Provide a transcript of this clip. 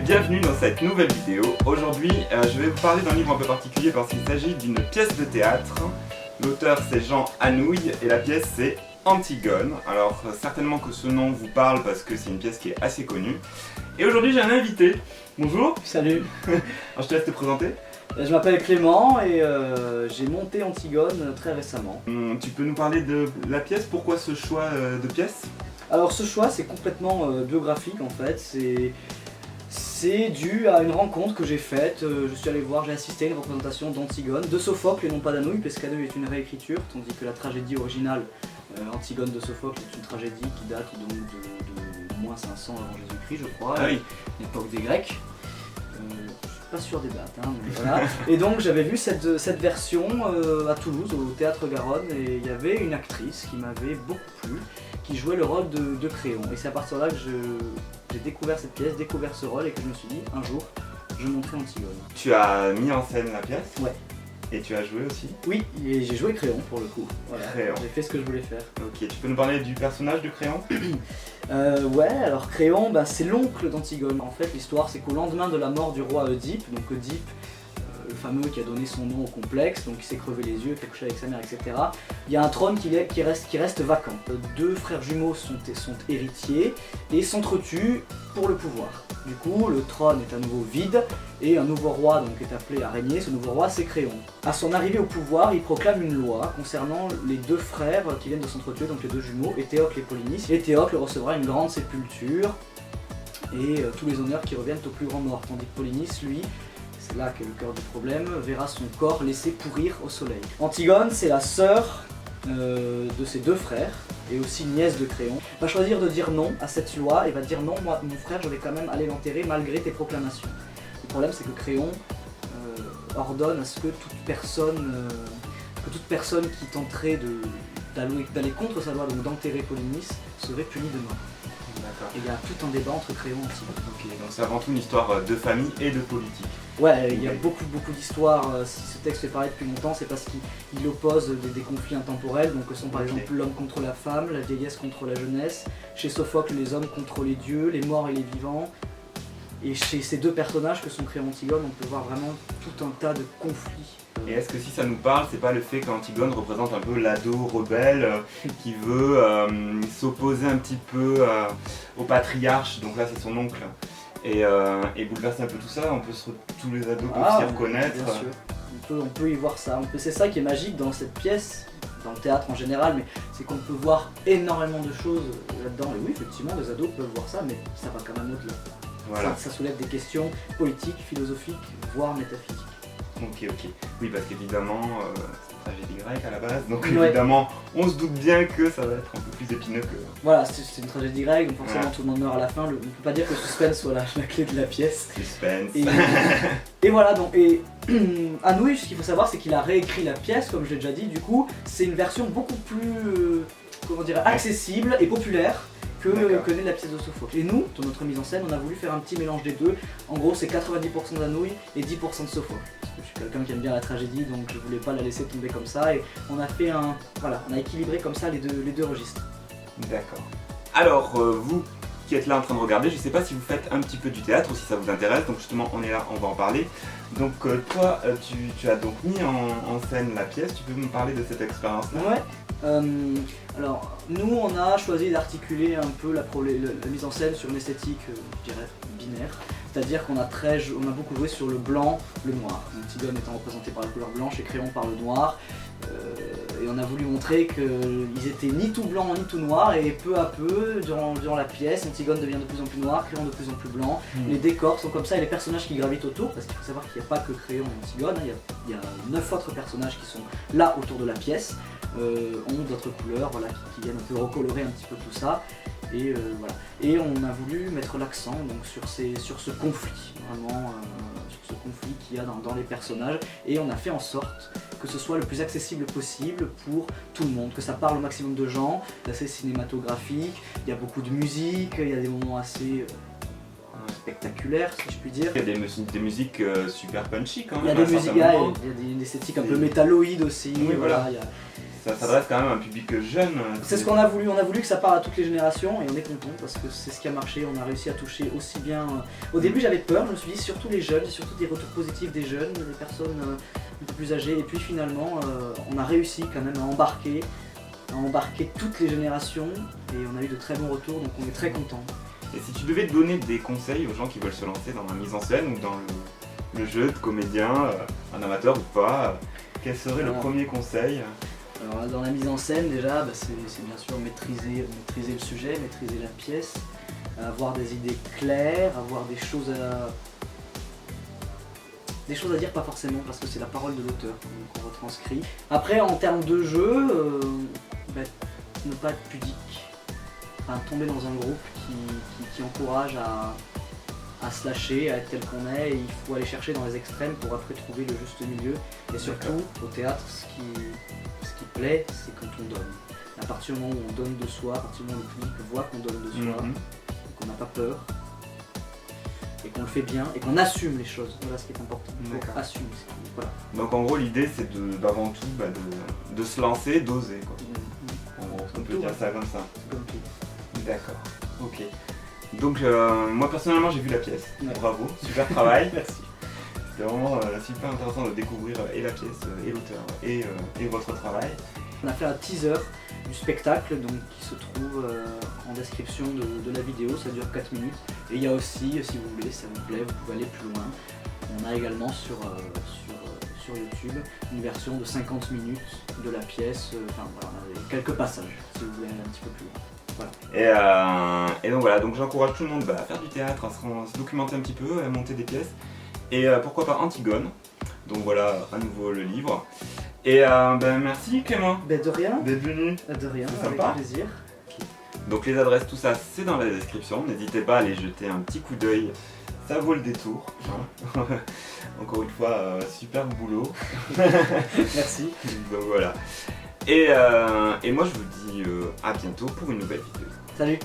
bienvenue dans cette nouvelle vidéo. Aujourd'hui, je vais vous parler d'un livre un peu particulier parce qu'il s'agit d'une pièce de théâtre. L'auteur c'est Jean Anouilh et la pièce c'est Antigone. Alors certainement que ce nom vous parle parce que c'est une pièce qui est assez connue. Et aujourd'hui j'ai un invité. Bonjour. Salut. Alors je te laisse te présenter. Je m'appelle Clément et j'ai monté Antigone très récemment. Tu peux nous parler de la pièce? Pourquoi ce choix de pièce? Alors ce choix c'est complètement biographique en fait, c'est dû à une rencontre que j'ai faite. Je suis allé voir, j'ai assisté à une représentation d'Antigone, de Sophocle et non pas d'Anouilh, parce qu'Anouilh est une réécriture, tandis que la tragédie originale, Antigone de Sophocle, est une tragédie qui date donc de moins 500 avant Jésus-Christ je crois, l'époque des Grecs. Je suis pas sûr des dates, hein, mais voilà. Et donc j'avais vu cette version à Toulouse, au Théâtre Garonne, et il y avait une actrice qui m'avait beaucoup plu, qui jouait le rôle de Créon. Et c'est à partir de là que j'ai découvert cette pièce, découvert ce rôle, et que je me suis dit, un jour, je monterai Antigone. Tu as mis en scène la pièce? Ouais. Et tu as joué aussi? Oui, et j'ai joué Créon pour le coup. Voilà. Créon. J'ai fait ce que je voulais faire. Ok, tu peux nous parler du personnage de Créon? Ouais, alors Créon, c'est l'oncle d'Antigone. En fait, l'histoire, c'est qu'au lendemain de la mort du roi Oedipe, donc Oedipe, le fameux qui a donné son nom au complexe, donc il s'est crevé les yeux, qui a couché avec sa mère, etc. Il y a un trône qui reste vacant. Deux frères jumeaux sont héritiers et s'entretuent pour le pouvoir. Du coup, le trône est à nouveau vide et un nouveau roi donc, est appelé à régner. Ce nouveau roi, c'est Créon. À son arrivée au pouvoir, il proclame une loi concernant les deux frères qui viennent de s'entretuer, donc les deux jumeaux, Éthéocle et Polynice. Et Éthéocle recevra une grande sépulture et tous les honneurs qui reviennent au plus grand mort, tandis que Polynice, lui, c'est là qu'est le cœur du problème, verra son corps laissé pourrir au soleil. Antigone, c'est la sœur de ses deux frères, et aussi nièce de Créon, va choisir de dire non à cette loi et va dire non, moi, mon frère, je vais quand même aller l'enterrer malgré tes proclamations. Le problème, c'est que Créon ordonne à ce que toute personne qui tenterait d'aller contre sa loi, donc d'enterrer Polynice, serait punie de mort. Et il y a tout un débat entre Créon et Antigone. Ok, donc c'est avant tout une histoire de famille et de politique. Ouais, il y a beaucoup d'histoires. Si ce texte fait parler depuis longtemps, c'est parce qu'il oppose des conflits intemporels, donc que sont par exemple l'homme contre la femme, la vieillesse contre la jeunesse, chez Sophocle les hommes contre les dieux, les morts et les vivants. Et chez ces deux personnages que sont Créon et Antigone, on peut voir vraiment tout un tas de conflits. Et est-ce que si ça nous parle, c'est pas le fait qu'Antigone représente un peu l'ado rebelle qui veut s'opposer un petit peu au patriarche, donc là c'est son oncle, et bouleverser un peu tout ça, tous les ados peuvent s'y reconnaître. Bien sûr, on peut y voir ça. C'est ça qui est magique dans cette pièce, dans le théâtre en général, mais c'est qu'on peut voir énormément de choses là-dedans. Et oui, effectivement, les ados peuvent voir ça, mais ça va quand même au-delà. Voilà. Ça soulève des questions politiques, philosophiques, voire métaphysiques. Ok. Oui, parce qu'évidemment, c'est une tragédie grecque à la base, donc évidemment, on se doute bien que ça va être un peu plus épineux que... Voilà, c'est une tragédie grecque, donc forcément tout le monde meurt à la fin. On ne peut pas dire que le suspense soit la clé de la pièce. Suspense. Et voilà, donc, Anouilh, ce qu'il faut savoir, c'est qu'il a réécrit la pièce, comme je l'ai déjà dit, du coup, c'est une version beaucoup plus, accessible et populaire que n'est la pièce de Sophocle. Et nous, dans notre mise en scène, on a voulu faire un petit mélange des deux. En gros, c'est 90% d'Anouilh et 10% de Sophocle. Parce que je suis quelqu'un qui aime bien la tragédie, donc je voulais pas la laisser tomber comme ça. Et on a fait on a équilibré comme ça les deux registres. D'accord. Alors, vous qui êtes là en train de regarder, je sais pas si vous faites un petit peu du théâtre ou si ça vous intéresse, donc justement on est là, on va en parler. Donc toi, tu as donc mis en scène la pièce, tu peux me parler de cette expérience-là? Ouais. Alors, nous on a choisi d'articuler un peu la mise en scène sur une esthétique, je dirais, binaire. C'est-à-dire qu'on a beaucoup joué sur le blanc, le noir. Antigone étant représenté par la couleur blanche et Créon par le noir. Et on a voulu montrer qu'ils étaient ni tout blanc ni tout noir, et peu à peu, durant la pièce, Antigone devient de plus en plus noir, Créon de plus en plus blanc. Les décors sont comme ça et les personnages qui gravitent autour, parce qu'il faut savoir qu'il n'y a pas que Créon et Antigone, il y a 9 autres personnages qui sont là autour de la pièce, ont d'autres couleurs, qui viennent un peu recolorer un petit peu tout ça. Et voilà. Et on a voulu mettre l'accent donc sur ce conflit, vraiment sur ce conflit qu'il y a dans les personnages, et on a fait en sorte que ce soit le plus accessible possible pour tout le monde, que ça parle au maximum de gens, c'est assez cinématographique, il y a beaucoup de musique, il y a des moments assez spectaculaires si je puis dire. Il y a des musiques super punchy quand même. Il y a des musiques, il y a une esthétique un peu métalloïde aussi, Oui, voilà. ça s'adresse quand même à un public jeune. C'est ce qu'on a voulu que ça parle à toutes les générations et on est content parce que c'est ce qui a marché, on a réussi à toucher aussi bien... Au début j'avais peur, je me suis dit surtout les jeunes, surtout des retours positifs des jeunes, des personnes un peu plus âgées et puis finalement on a réussi quand même à embarquer toutes les générations et on a eu de très bons retours donc on est très contents. Et si tu devais donner des conseils aux gens qui veulent se lancer dans la mise en scène ou dans le jeu de comédien, un amateur ou pas, quel serait le premier conseil? Alors dans la mise en scène déjà, c'est bien sûr maîtriser le sujet, maîtriser la pièce, avoir des idées claires, avoir des choses à dire, pas forcément parce que c'est la parole de l'auteur qu'on retranscrit. Après en termes de jeu, ne pas être pudique, enfin, tomber dans un groupe qui encourage à se lâcher, à être tel qu'on est, et il faut aller chercher dans les extrêmes pour après trouver le juste milieu. Et surtout, au théâtre, ce qui plaît, c'est quand on donne. À partir du moment où on donne de soi, à partir du moment où le public voit qu'on donne de soi, qu'on n'a pas peur, et qu'on le fait bien, et qu'on assume les choses. Voilà ce qui est important, il faut assumer. Voilà. Donc en gros l'idée c'est d'avant tout de se lancer, d'oser quoi. En gros, on peut dire ça comme ça. Comme tout. D'accord, ok. Donc moi personnellement j'ai vu la pièce, bravo, super travail. Merci. C'était vraiment super intéressant de découvrir et la pièce, et l'auteur, et votre travail. On a fait un teaser du spectacle donc, qui se trouve en description de la vidéo, ça dure 4 minutes. Et il y a aussi, si vous voulez, ça vous plaît, vous pouvez aller plus loin. On a également sur YouTube une version de 50 minutes de la pièce, enfin voilà, on a quelques passages si vous voulez aller un petit peu plus loin. Voilà. Et donc voilà, donc j'encourage tout le monde à faire du théâtre, à se documenter un petit peu, à monter des pièces. Et pourquoi pas Antigone. Donc voilà, à nouveau le livre. Et merci Clément De rien. d'être venu. De rien, c'est avec sympa. plaisir. Donc les adresses, tout ça, c'est dans la description. N'hésitez pas à aller jeter un petit coup d'œil. Ça vaut le détour. Hein. Encore une fois, super boulot. Merci. Donc voilà. Et moi je vous dis à bientôt pour une nouvelle vidéo. Salut.